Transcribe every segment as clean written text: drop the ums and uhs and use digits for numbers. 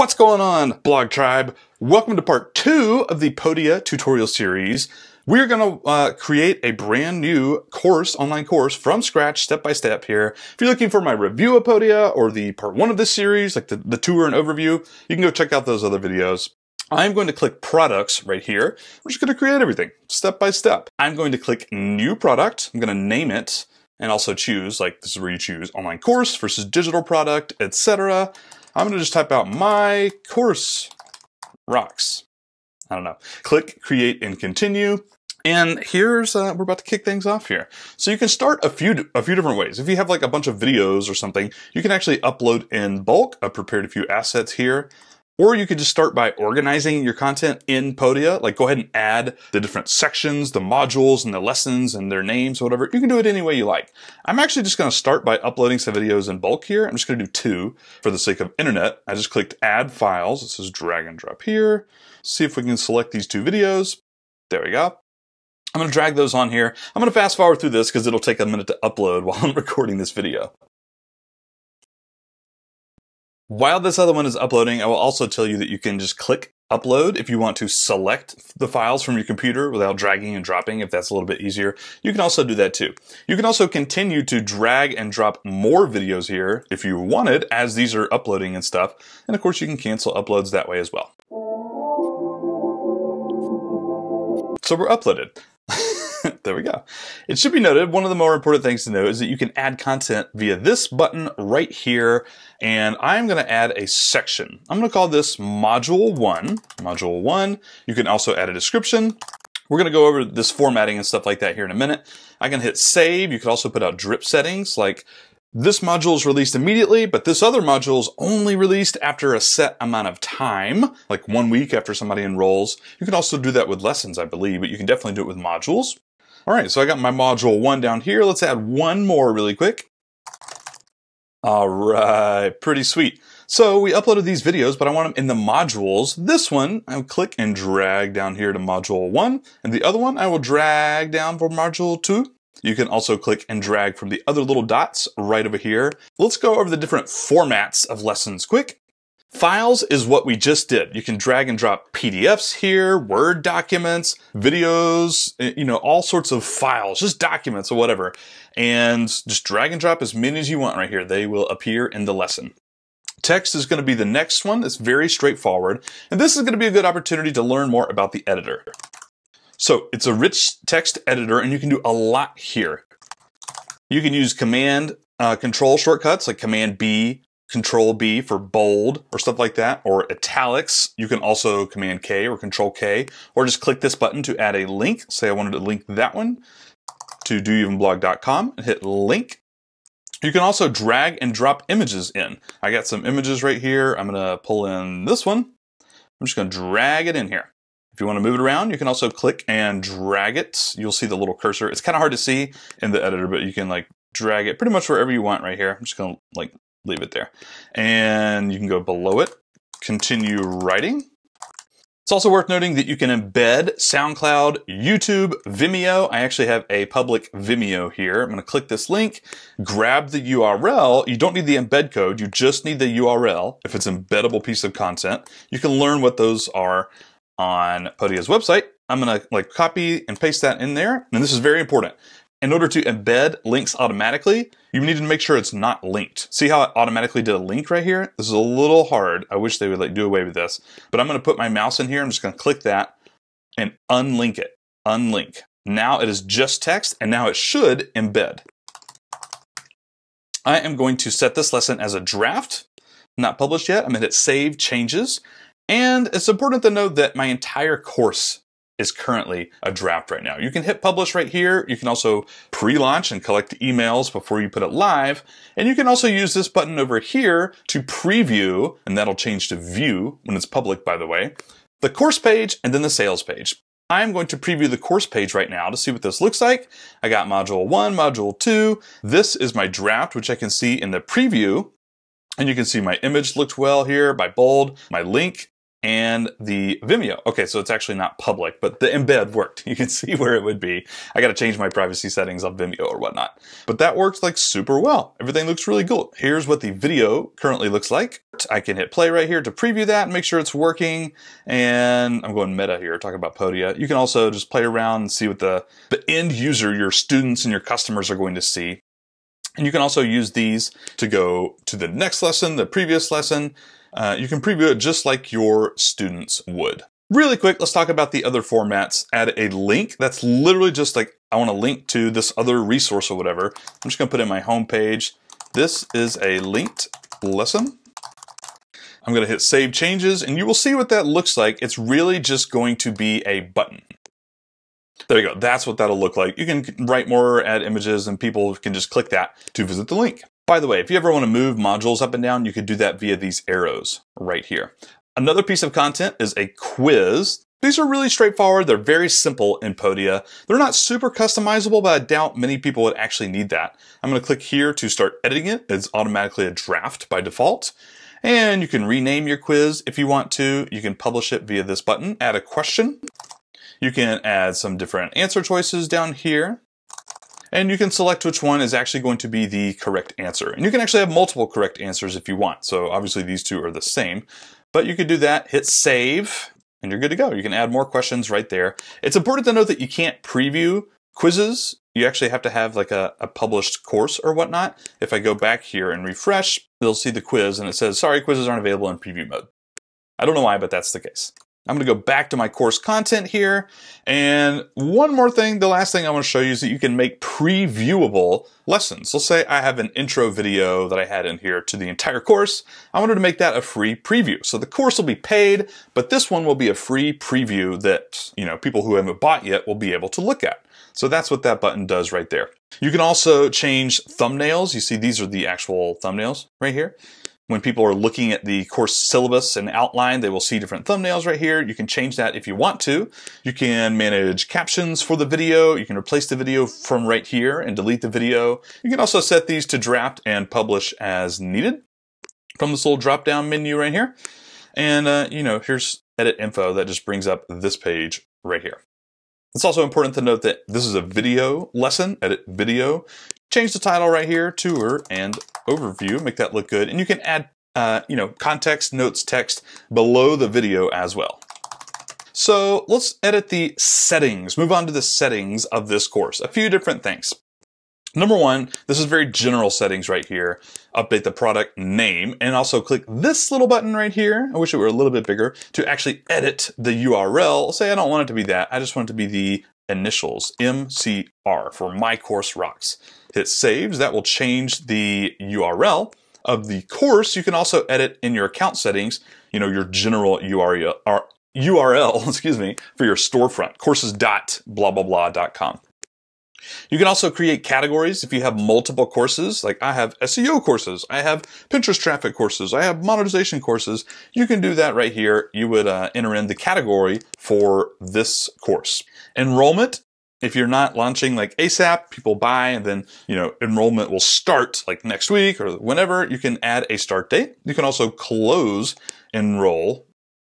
What's going on, Blog Tribe? Welcome to part 2 of the Podia tutorial series. We're going to create a brand new course, online course from scratch, step by step here. If you're looking for my review of Podia or the part 1 of this series, like the tour and overview, you can go check out those other videos. I'm going to click products right here. We're just going to create everything step by step. I'm going to click new product. I'm going to name it and also choose, like this is where you choose online course versus digital product, etc. I'm going to just type out my course rocks. I don't know. Click create and continue. And here's, we're about to kick things off here. So you can start a few different ways. If you have like a bunch of videos or something, you can actually upload in bulk. I've prepared a few assets here. Or you could just start by organizing your content in Podia, like go ahead and add the different sections, the modules and the lessons and their names or whatever. You can do it any way you like. I'm actually just going to start by uploading some videos in bulk here. I'm just going to do 2 for the sake of internet. I just clicked add files. It says drag and drop here. See if we can select these 2 videos. There we go. I'm going to drag those on here. I'm going to fast forward through this because it'll take a minute to upload while I'm recording this video. While this other one is uploading, I will also tell you that you can just click upload if you want to select the files from your computer without dragging and dropping, if that's a little bit easier. You can also do that too. You can also continue to drag and drop more videos here if you wanted, as these are uploading and stuff. And of course you can cancel uploads that way as well. So we're uploaded. There we go. It should be noted, one of the more important things to know is that you can add content via this button right here. And I'm going to add a section. I'm going to call this Module 1. Module 1. You can also add a description. We're going to go over this formatting and stuff like that here in a minute. I can hit save. You could also put out drip settings like this module is released immediately, but this other module is only released after a set amount of time, like 1 week after somebody enrolls. You can also do that with lessons, I believe, but you can definitely do it with modules. All right, so I got my module 1 down here. Let's add one more really quick. All right, pretty sweet. So we uploaded these videos, but I want them in the modules. This one, I'll click and drag down here to module 1, and the other one I will drag down for module 2. You can also click and drag from the other little dots right over here. Let's go over the different formats of lessons quick. Files is what we just did. You can drag and drop PDFs here, Word documents, videos, you know, all sorts of files, just documents or whatever. And just drag and drop as many as you want right here. They will appear in the lesson. Text is going to be the next one. It's very straightforward. And this is going to be a good opportunity to learn more about the editor. So it's a rich text editor and you can do a lot here. You can use command control shortcuts like command B, control B for bold or stuff like that, or italics. You can also command K or control K, or just click this button to add a link. Say I wanted to link that one to doevenblog.com and hit link. You can also drag and drop images in. I got some images right here. I'm going to pull in this one. I'm just going to drag it in here. If you want to move it around, you can also click and drag it. You'll see the little cursor. It's kind of hard to see in the editor, but you can like drag it pretty much wherever you want right here. I'm just going to like leave it there. And you can go below it, continue writing. It's also worth noting that you can embed SoundCloud, YouTube, Vimeo. I actually have a public Vimeo here. I'm going to click this link, grab the URL. You don't need the embed code. You just need the URL. If it's an embeddable piece of content, you can learn what those are on Podia's website. I'm going to like copy and paste that in there. And this is very important. In order to embed links automatically, you need to make sure it's not linked. See how it automatically did a link right here? This is a little hard. I wish they would like do away with this, but I'm going to put my mouse in here. I'm just going to click that and unlink it. Unlink. Now it is just text and now it should embed. I am going to set this lesson as a draft, not published yet. I'm going to hit save changes. And it's important to note that my entire course is currently a draft right now. You can hit publish right here. You can also pre-launch and collect emails before you put it live. And you can also use this button over here to preview, and that'll change to view when it's public, by the way, the course page and then the sales page. I'm going to preview the course page right now to see what this looks like. I got module 1, module 2. This is my draft, which I can see in the preview. And you can see my image looked well here by bold, my link. and the Vimeo. Okay, so it's actually not public, but the embed worked. You can see where it would be. I got to change my privacy settings on Vimeo or whatnot. But that works like super well. Everything looks really cool. Here's what the video currently looks like. I can hit play right here to preview that and make sure it's working. And I'm going meta here, talking about Podia. You can also just play around and see what the end user, your students and your customers are going to see. And you can also use these to go to the next lesson, the previous lesson. You can preview it just like your students would. Really quick, let's talk about the other formats. Add a link. That's literally just like, I want to link to this other resource or whatever. I'm just going to put in my home page. This is a linked lesson. I'm going to hit save changes and you will see what that looks like. It's really just going to be a button. There you go. That's what that'll look like. You can write more, add images, and people can just click that to visit the link. By the way, if you ever want to move modules up and down, you could do that via these arrows right here. Another piece of content is a quiz. These are really straightforward. They're very simple in Podia. They're not super customizable, but I doubt many people would actually need that. I'm going to click here to start editing it. It's automatically a draft by default. And you can rename your quiz if you want to. You can publish it via this button, add a question. You can add some different answer choices down here. And you can select which one is actually going to be the correct answer. And you can actually have multiple correct answers if you want. So obviously these two are the same, but you could do that, hit save, and you're good to go. You can add more questions right there. It's important to note that you can't preview quizzes. You actually have to have like a published course or whatnot. If I go back here and refresh, you'll see the quiz and it says, sorry, quizzes aren't available in preview mode. I don't know why, but that's the case. I'm going to go back to my course content here. And one more thing, the last thing I want to show you is that you can make previewable lessons. Let's say I have an intro video that I had in here to the entire course. I wanted to make that a free preview. So the course will be paid, but this one will be a free preview that, people who haven't bought yet will be able to look at. So that's what that button does right there. You can also change thumbnails. You see, these are the actual thumbnails right here. When people are looking at the course syllabus and outline, they will see different thumbnails right here. You can change that if you want to. You can manage captions for the video. You can replace the video from right here and delete the video. You can also set these to draft and publish as needed from this little drop-down menu right here. And, here's edit info that just brings up this page right here. It's also important to note that this is a video lesson, edit video. Change the title right here, tour and overview, make that look good. And you can add, context, notes, text below the video as well. So let's edit the settings, move on to the settings of this course. A few different things. Number one, this is very general settings right here. Update the product name and also click this little button right here. I wish it were a little bit bigger to actually edit the URL. Say I don't want it to be that. I just want it to be the initials, MCR for My Course Rocks. Hit saves. That will change the URL of the course. You can also edit in your account settings, your general URL, for your storefront, courses.blablabla.com. You can also create categories if you have multiple courses, like I have SEO courses, I have Pinterest traffic courses, I have monetization courses. You can do that right here. You would enter in the category for this course. Enrollment, if you're not launching like ASAP, people buy and then, enrollment will start like next week or whenever, you can add a start date. You can also close enroll.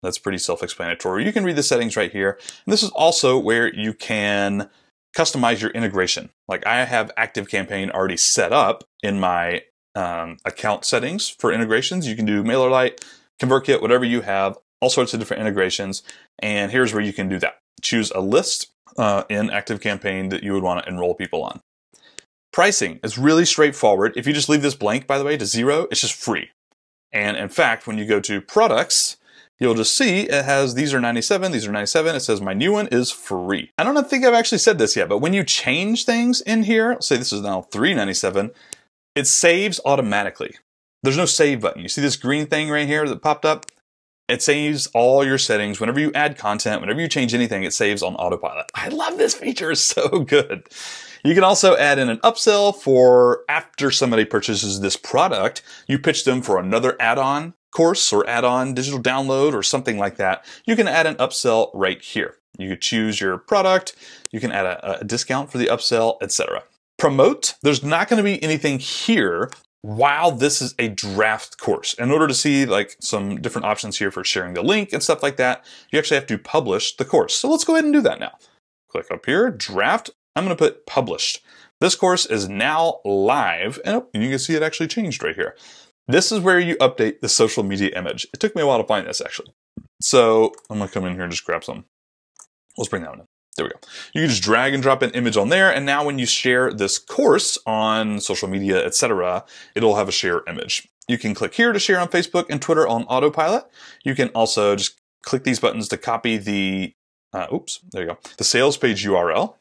That's pretty self-explanatory. You can read the settings right here. And this is also where you can customize your integration. Like I have ActiveCampaign already set up in my account settings for integrations. You can do MailerLite, ConvertKit, whatever you have, all sorts of different integrations. And here's where you can do that. Choose a list in ActiveCampaign that you would want to enroll people on. Pricing is really straightforward. If you just leave this blank, by the way, to 0, it's just free. And in fact, when you go to products, you'll just see it has, these are 97, these are 97. It says my new one is free. I don't think I've actually said this yet, but when you change things in here, say this is now $3.97, it saves automatically. There's no save button. You see this green thing right here that popped up? It saves all your settings. Whenever you add content, whenever you change anything, it saves on autopilot. I love this feature. It's so good. You can also add in an upsell for after somebody purchases this product, you pitch them for another add-on course or add-on digital download or something like that. You can add an upsell right here. You could choose your product. You can add a discount for the upsell, etc. Promote. There's not going to be anything here while this is a draft course. In order to see like some different options here for sharing the link and stuff like that, you actually have to publish the course. So let's go ahead and do that now. Click up here, draft. I'm going to put published. This course is now live, and you can see it actually changed right here. This is where you update the social media image. It took me a while to find this actually. So I'm going to come in here and just grab some. Let's bring that one in. There we go. You can just drag and drop an image on there, and now when you share this course on social media, etc., it'll have a share image. You can click here to share on Facebook and Twitter on autopilot. You can also just click these buttons to copy the, there you go, the sales page URL,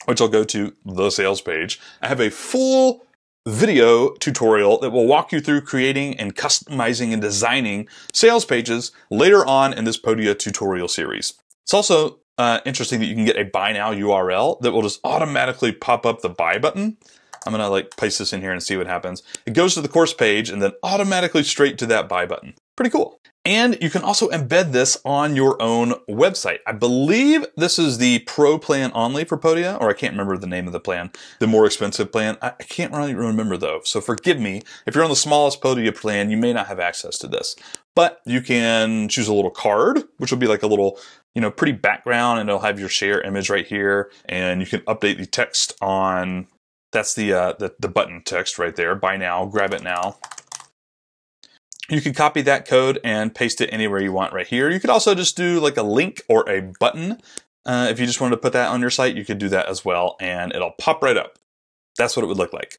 which I'll go to the sales page. I have a full video tutorial that will walk you through creating and customizing and designing sales pages later on in this Podia tutorial series. It's also interesting that you can get a buy now URL that will just automatically pop up the buy button. I'm gonna like paste this in here and see what happens. It goes to the course page and then automatically straight to that buy button. Pretty cool. And you can also embed this on your own website. I believe this is the pro plan only for Podia, or I can't remember the name of the plan. The more expensive plan, I can't really remember though. So forgive me. If you're on the smallest Podia plan, you may not have access to this. But you can choose a little card, which will be like a little, pretty background, and it'll have your share image right here. And you can update the text on, that's the button text right there. Buy now, grab it now. You can copy that code and paste it anywhere you want right here. You could also just do like a link or a button. If you just wanted to put that on your site, you could do that as well, and it'll pop right up. That's what it would look like.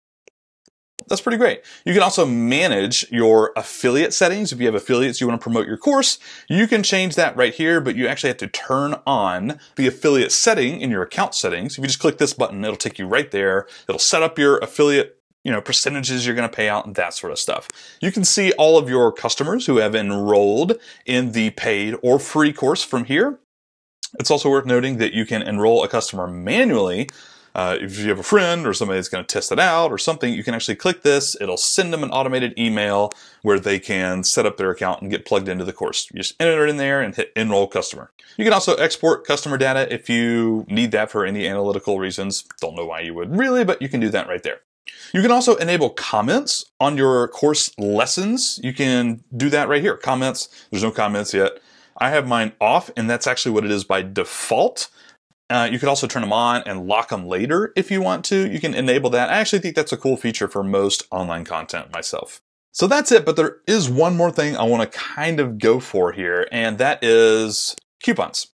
That's pretty great. You can also manage your affiliate settings. If you have affiliates you want to promote your course, you can change that right here, but you actually have to turn on the affiliate setting in your account settings. If you just click this button, it'll take you right there. It'll set up your affiliate percentages you're going to pay out and that sort of stuff. You can see all of your customers who have enrolled in the paid or free course from here. It's also worth noting that you can enroll a customer manually. If you have a friend or somebody that's going to test it out or something, you can actually click this. It'll send them an automated email where they can set up their account and get plugged into the course. You just enter it in there and hit enroll customer. You can also export customer data if you need that for any analytical reasons. Don't know why you would really, but you can do that right there. You can also enable comments on your course lessons. You can do that right here. Comments. There's no comments yet. I have mine off, and that's actually what it is by default. You could also turn them on and lock them later if you want to. You can enable that. I actually think that's a cool feature for most online content myself. So that's it, but there is one more thing I want to kind of go for here, and that is coupons.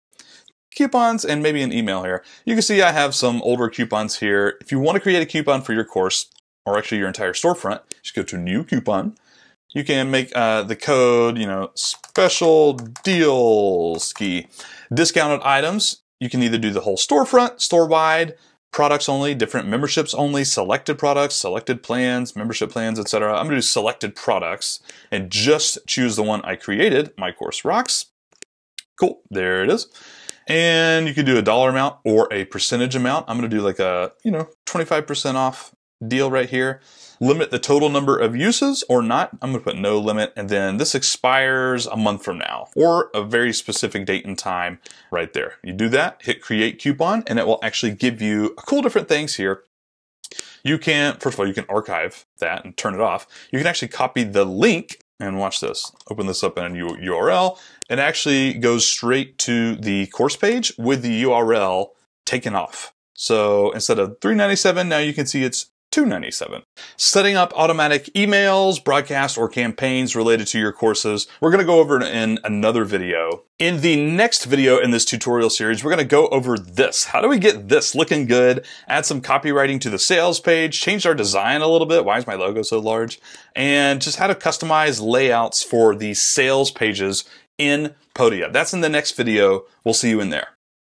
Coupons and maybe an email here. You can see I have some older coupons here. If you want to create a coupon for your course, or actually your entire storefront, just go to new coupon. You can make the code, special deal ski, discounted items. You can either do the whole storefront, store-wide, products only, different memberships only, selected products, selected plans, membership plans, etc. I'm going to do selected products and just choose the one I created, My Course Rocks. Cool, there it is. And you can do a dollar amount or a percentage amount. I'm going to do like a, 25% off deal right here. Limit the total number of uses or not. I'm going to put no limit. And then this expires a month from now or a very specific date and time right there. You do that, hit create coupon, and it will actually give you cool different things here. You can, first of all, you can archive that and turn it off. You can actually copy the link and watch this. Open this up in a new URL. It actually goes straight to the course page with the URL taken off. So instead of $3.97, now you can see it's $2.97. Setting up automatic emails, broadcasts, or campaigns related to your courses, we're going to go over in another video. In the next video in this tutorial series, we're going to go over this. How do we get this looking good? Add some copywriting to the sales page, change our design a little bit. Why is my logo so large? And just how to customize layouts for the sales pages in Podia. That's in the next video. We'll see you in there.